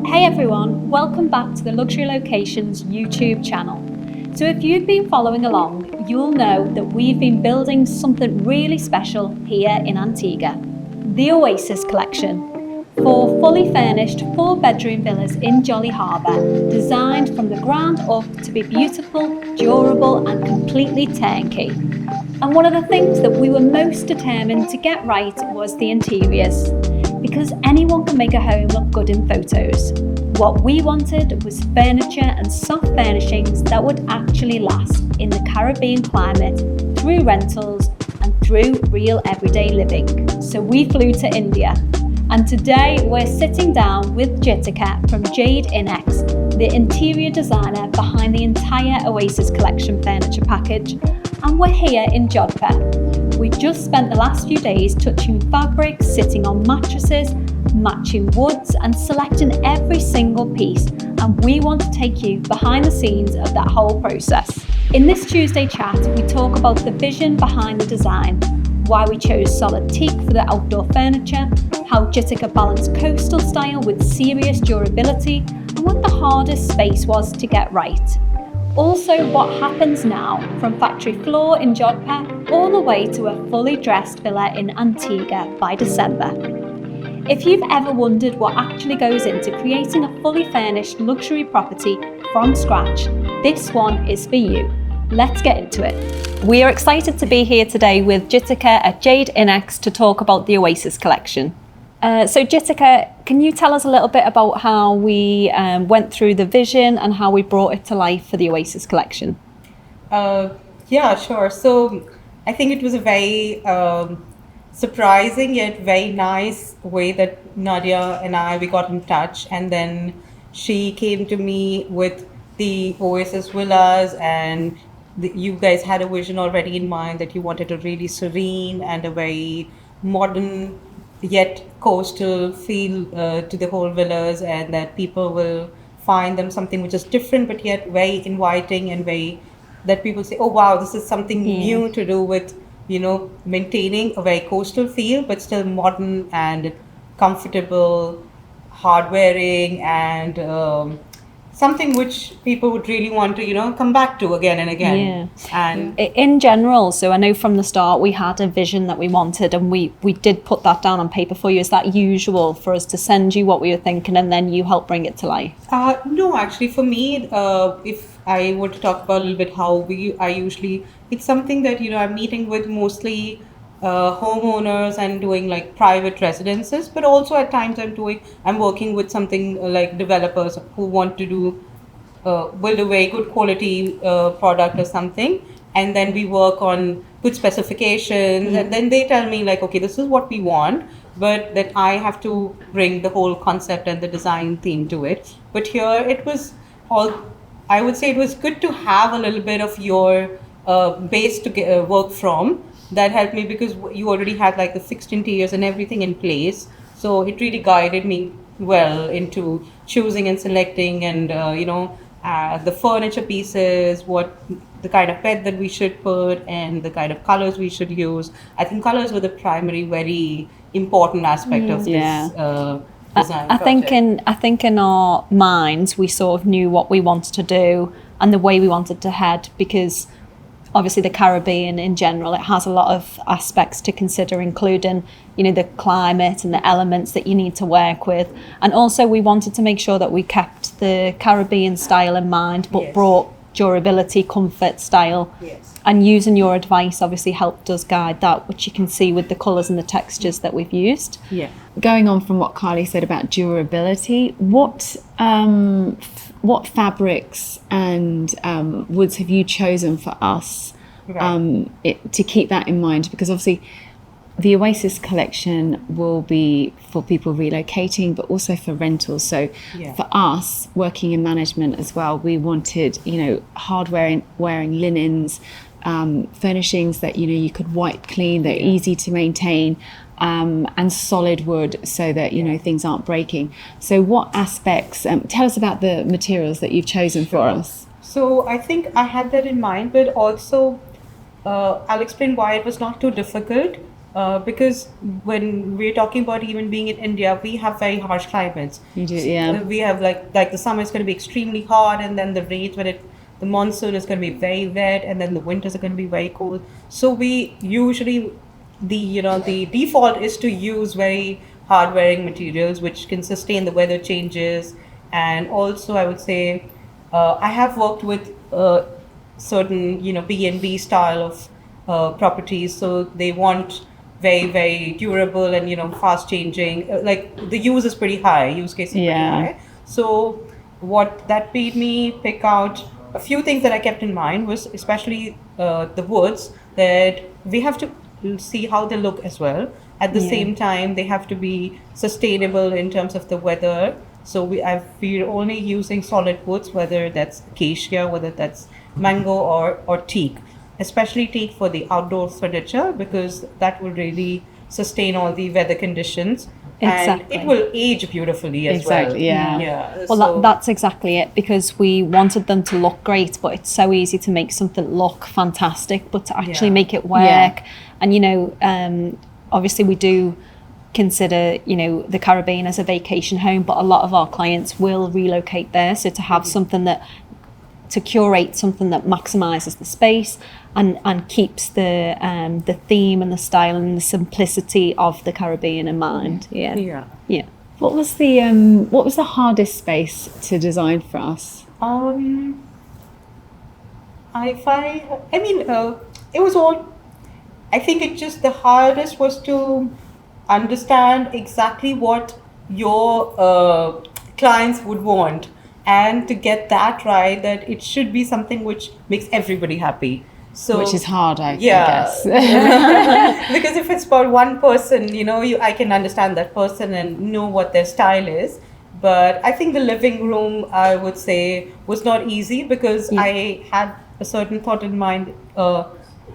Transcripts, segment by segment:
Hey everyone, welcome back to the Luxury Locations YouTube channel. So if you've been following along, you'll know that we've been building something really special here in Antigua, the Oasis Collection. 4 fully furnished 4-bedroom villas in Jolly Harbour, designed from the ground up to be beautiful, durable and completely turnkey. And one of the things that we were most determined to get right was the interiors, because anyone can make a home look good in photos. What we wanted was furniture and soft furnishings that would actually last in the Caribbean climate, through rentals and through real everyday living. So we flew to India, and today we're sitting down with Jyotika from Jade Inex, the interior designer behind the entire Oasis Collection furniture package, and we're here in Jodhpur. We just spent the last few days touching fabrics, sitting on mattresses, matching woods and selecting every single piece, and we want to take you behind the scenes of that whole process. In this Tuesday chat, we talk about the vision behind the design, why we chose solid teak for the outdoor furniture, how Jyotika balanced coastal style with serious durability, and what the hardest space was to get right. Also, what happens now from factory floor in Jodhpur all the way to a fully dressed villa in Antigua by December. If you've ever wondered what actually goes into creating a fully furnished luxury property from scratch, this one is for you. Let's get into it. We are excited to be here today with Jyotika at Jade Inex to talk about the Oasis Collection. So Jyotika, can you tell us a little bit about how we went through the vision and how we brought it to life for the Oasis Collection? Yeah, sure. So I think it was a very surprising yet very nice way that Nadia and we got in touch, and then she came to me with the Oasis villas, and you guys had a vision already in mind that you wanted a really serene and a very modern yet coastal feel to the whole villas, and that people will find them something which is different but yet very inviting, and very that people say, oh wow, this is something new to do with, you know, maintaining a very coastal feel but still modern and comfortable, hard wearing, and something which people would really want to, you know, come back to again and again. Yeah. And in general, so I know from the start we had a vision that we wanted, and we did put that down on paper for you. Is that usual for us to send you what we were thinking and then you help bring it to life? No, actually for me, if I were to talk about a little bit how I usually, it's something that, you know, I'm meeting with mostly homeowners and doing like private residences, but also at times I'm working with something like developers who want to do build a very good quality product or something, and then we work on good specifications, and then they tell me like, okay, this is what we want, but that I have to bring the whole concept and the design theme to it. But here it was all, I would say it was good to have a little bit of your base to work from. That helped me because you already had like the fixed interiors and everything in place. So it really guided me well into choosing and selecting, and the furniture pieces, what the kind of bed that we should put, and the kind of colors we should use. I think colors were the primary, very important aspect of this design. I think in our minds we sort of knew what we wanted to do and the way we wanted to head, because obviously the Caribbean in general, it has a lot of aspects to consider, including, you know, the climate and the elements that you need to work with. And also we wanted to make sure that we kept the Caribbean style in mind, but brought durability, comfort, style. Yes. And using your advice obviously helped us guide that, which you can see with the colours and the textures that we've used. Yeah. Going on from what Carly said about durability, what fabrics and woods have you chosen for us to keep that in mind? Because obviously the Oasis Collection will be for people relocating, but also for rentals. So for us, working in management as well, we wanted, you know, hard wearing linens, furnishings that, you know, you could wipe clean, they're easy to maintain, and solid wood so that, you know, things aren't breaking. So what aspects, tell us about the materials that you've chosen for us. So I think I had that in mind, but also I'll explain why it was not too difficult. because when we're talking about even being in India, we have very harsh climates. You do, yeah. We have like the summer is going to be extremely hot, and then the rains the monsoon is going to be very wet, and then the winters are going to be very cold. So we usually the default is to use very hard wearing materials which can sustain the weather changes. And also I would say I have worked with certain B&B style of properties, so they want very very durable and fast changing, like the use case is pretty high. So what that made me pick out a few things that I kept in mind was especially the woods, that we have to see how they look as well. At the same time, they have to be sustainable in terms of the weather. So we're only using solid woods, whether that's acacia, whether that's mango or teak, especially teak for the outdoor furniture, because that will really sustain all the weather conditions. Exactly. And it will age beautifully as well. Exactly, yeah. Well, So- that's exactly it, because we wanted them to look great, but it's so easy to make something look fantastic, but to actually make it work. Yeah. And, obviously we do consider, the Caribbean as a vacation home, but a lot of our clients will relocate there. So to have to curate something that maximizes the space and keeps the theme and the style and the simplicity of the Caribbean in mind. Yeah. What was the hardest space to design for us? It was all. I think the hardest was to understand exactly what your clients would want, and to get that right, that it should be something which makes everybody happy. So, Which is hard, I yeah. guess. Because if it's about one person, I can understand that person and know what their style is. But I think the living room, I would say, was not easy, because I had a certain thought in mind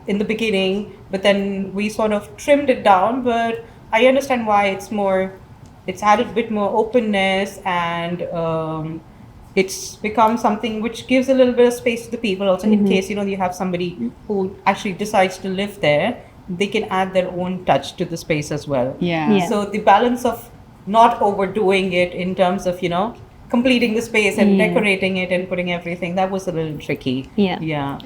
in the beginning, but then we sort of trimmed it down. But I understand why it's added a bit more openness, and it's become something which gives a little bit of space to the people also, in case you have somebody who actually decides to live there, they can add their own touch to the space as well. Yeah. So the balance of not overdoing it in terms of completing the space and decorating it and putting everything, that was a little tricky. Yeah.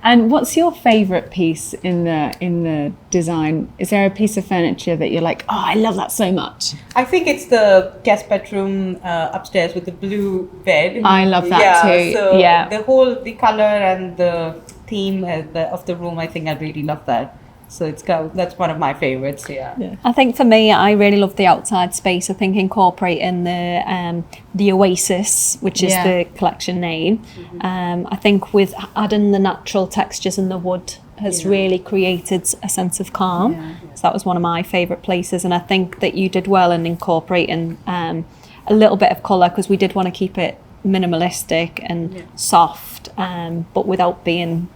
And what's your favorite piece in the design? Is there a piece of furniture that you're like, oh, I love that so much? I think it's the guest bedroom upstairs with the blue bed. I love that too. So Yeah. the color and the theme of the room, I think I really love that. So that's one of my favorites. Yeah. I think for me, I really love the outside space. I think incorporating the Oasis, which is the collection name. I think with adding the natural textures in the wood has really created a sense of calm. So that was one of my favourite places, and I think that you did well in incorporating a little bit of colour, because we did want to keep it minimalistic and soft, but without being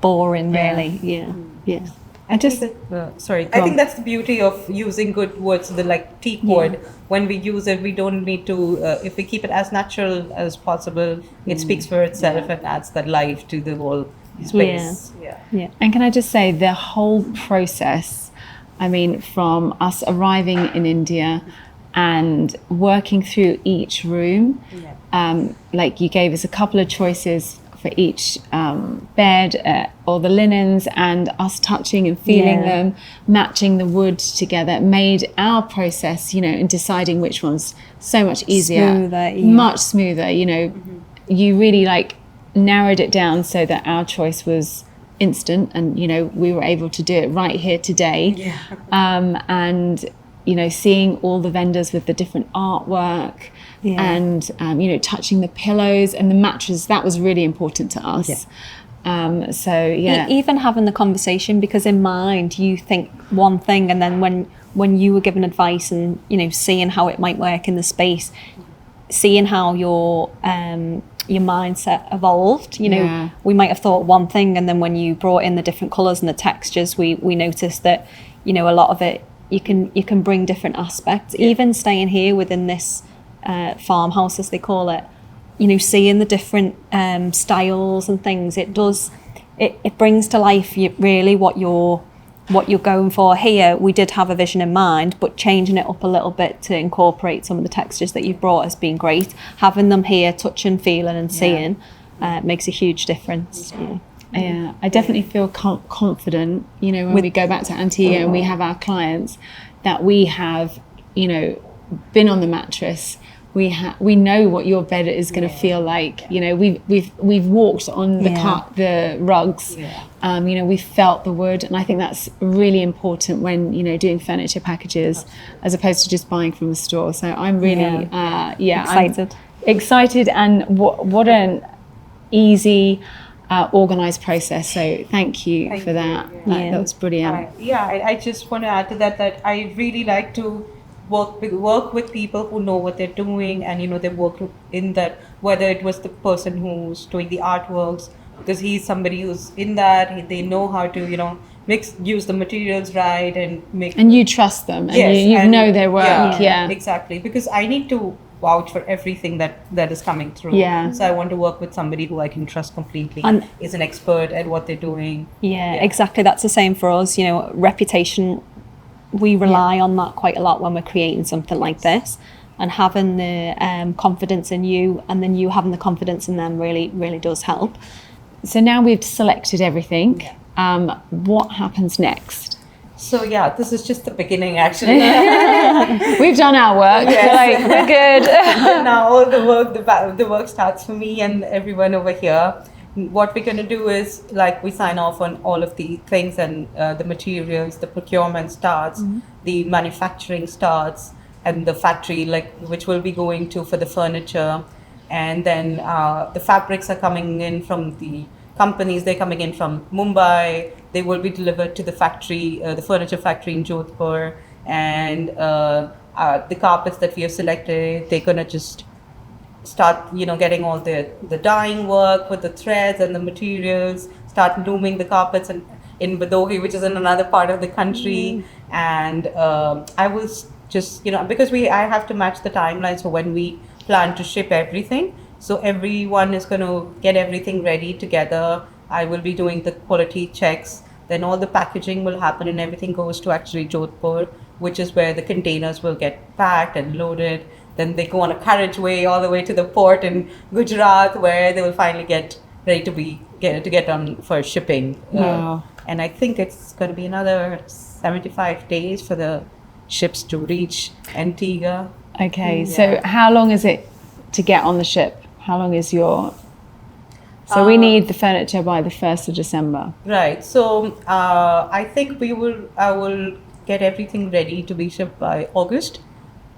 boring, really. Yeah. I think that's the beauty of using good woods, teak wood. When we use it, we don't need to, if we keep it as natural as possible, it speaks for itself and adds that life to the whole space. Yeah. And can I just say, the whole process, from us arriving in India and working through each room, you gave us a couple of choices for each bed or the linens, and us touching and feeling them, matching the wood together, made our process, in deciding which one's so much easier, much smoother. You really narrowed it down so that our choice was instant, and we were able to do it right here today. And seeing all the vendors with the different artwork. And touching the pillows and the mattress, that was really important to us. Even having the conversation, because in mind you think one thing, and then when you were given advice and seeing how it might work in the space, seeing how your mindset evolved. We might have thought one thing, and then when you brought in the different colours and the textures, we noticed that a lot of it you can bring different aspects. Even staying here within this farmhouse, as they call it, seeing the different styles and things, it brings to life really what you're what you're going for. Here we did have a vision in mind, but changing it up a little bit to incorporate some of the textures that you've brought has been great. Having them here, touching, feeling and seeing makes a huge difference. Yeah, I definitely feel confident, you know, when we go back to Antigua and we have our clients, that we have, you know, been on the mattress. We know what your bed is going to feel like. You know, we've walked on the rugs. You know, we've felt the wood, and I think that's really important when, you know, doing furniture packages as opposed to just buying from the store. So I'm really excited. I'm excited, and what an easy organised process. So thank you for that. That was brilliant. I just want to add to that I really like to work with people who know what they're doing, and you know, they work in that, whether it was the person who's doing the artworks, because he's somebody who's in that, they know how to, you know, use the materials right and make. And you trust them, and you know their work. Yeah, exactly, because I need to vouch for everything that is coming through. So I want to work with somebody who I can trust completely and is an expert at what they're doing. Exactly, that's the same for us. You know, reputation, we rely on that quite a lot when we're creating something like this, and having the confidence in you, and then you having the confidence in them really does help. So now we've selected everything. What happens next? So this is just the beginning, actually. We've done our work. We're good. Now all the work starts for me and everyone over here. What we're going to do is, like, we sign off on all of the things, and the materials, the procurement starts, the manufacturing starts, and the factory, like, which we'll be going to for the furniture. And then the fabrics are coming in from the companies. They're coming in from Mumbai. They will be delivered to the factory, the furniture factory in Jodhpur. And the carpets that we have selected, they're going to just start, you know, getting all the dyeing work with the threads and the materials, start looming the carpets in Badohi, which is in another part of the country. And I was just, you know, because I have to match the timelines for when we plan to ship everything. So everyone is going to get everything ready together. I will be doing the quality checks. Then all the packaging will happen, and everything goes to actually Jodhpur, which is where the containers will get packed and loaded. Then they go on a carriageway all the way to the port in Gujarat, where they will finally get ready to get on for shipping. Wow. And I think it's going to be another 75 days for the ships to reach Antigua. Okay, so how long is it to get on the ship? How long is your... So we need the furniture by the 1st of December. Right. So I think I will get everything ready to be shipped by August.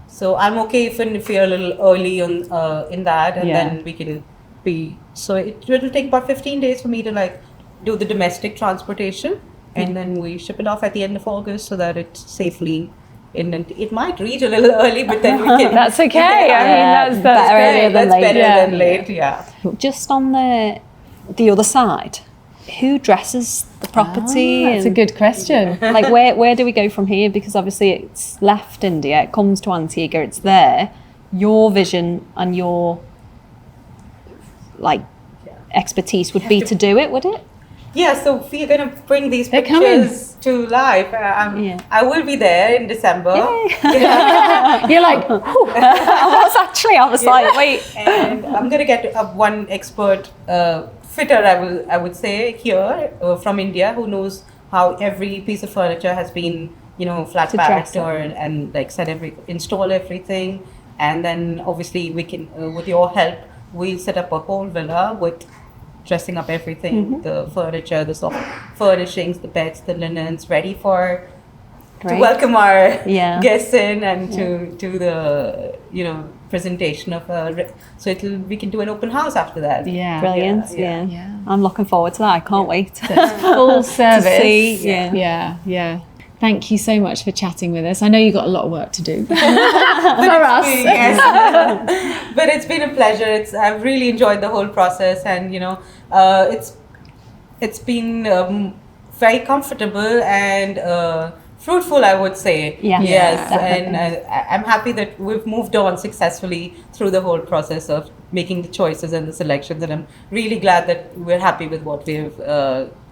So I'm okay if we are a little early on in that, and then we can be. So it will take about 15 days for me to, like, do the domestic transportation, and then we ship it off at the end of August so that it's safely. It might reach a little early, but then we can. That's okay. I mean, that's better than late. Yeah. Just on the other side, who dresses the property? That's a good question. Like, where do we go from here? Because obviously it's left India, it comes to Antigua, it's there. Your vision and your, like, expertise would be to do it, would it? Yeah, so we're going to bring these pictures to life. I will be there in December. You're like, I was like, wait. And I'm going to get one expert fitter, I would say, here from India, who knows how every piece of furniture has been, you know, flat packed and like install everything. And then obviously we can, with your help, we'll set up a whole villa with dressing up everything, the furniture, the soft furnishings, the beds, the linens, ready to welcome our guests in, and to do the, you know, presentation of so we can do an open house after that. Brilliant. Yeah. I'm looking forward to that. I can't wait. Full service. To see. Yeah. Thank you so much for chatting with us. I know you've got a lot of work to do for us. Yes. But it's been a pleasure. I've really enjoyed the whole process, and, you know, it's been very comfortable and fruitful, I would say. Yes. And I'm happy that we've moved on successfully through the whole process of making the choices and the selections, and I'm really glad that we're happy with what we've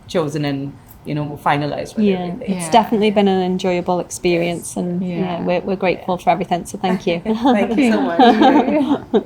chosen and finalized with everything. It's definitely been an enjoyable experience, and Yeah. we're grateful for everything. So thank you. Thank you so much.